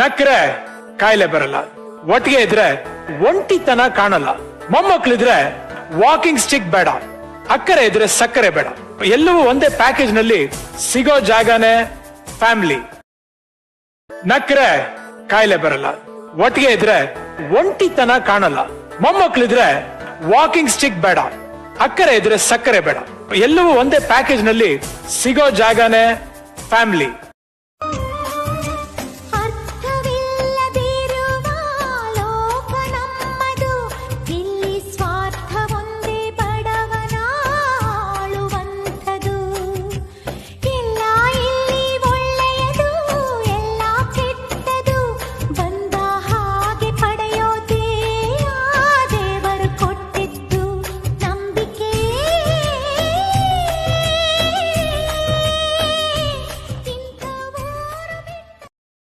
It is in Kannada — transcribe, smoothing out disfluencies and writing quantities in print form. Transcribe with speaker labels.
Speaker 1: ನಕ್ರೆ ಕಾಯಿಲೆ ಬರಲ್ಲ, ಒಟ್ಟಿಗೆ ಇದ್ರೆ ಒಂಟಿತನ ಕಾಣಲ್ಲ, ಮೊಮ್ಮಕ್ಳಿದ್ರೆ ವಾಕಿಂಗ್ ಸ್ಟಿಕ್ ಬೇಡ, ಅಕ್ಕರೆ ಇದ್ರೆ ಸಕ್ಕರೆ ಬೇಡ, ಎಲ್ಲವೂ ಒಂದೇ ಪ್ಯಾಕೇಜ್ ನಲ್ಲಿ ಸಿಗೋ ಜಾಗನೇ ಫ್ಯಾಮಿಲಿ. ನಕ್ರೆ ಕಾಯಿಲೆ ಬರಲ್ಲ, ಒಟ್ಟಿಗೆ ಇದ್ರೆ ಒಂಟಿತನ ಕಾಣಲ್ಲ, ಮೊಮ್ಮಕ್ಳಿದ್ರೆ ವಾಕಿಂಗ್ ಸ್ಟಿಕ್ ಬೇಡ, ಅಕ್ಕರೆ ಇದ್ರೆ ಸಕ್ಕರೆ ಬೇಡ, ಎಲ್ಲವೂ ಒಂದೇ ಪ್ಯಾಕೇಜ್ ನಲ್ಲಿ ಸಿಗೋ ಜಾಗನೇ ಫ್ಯಾಮಿಲಿ.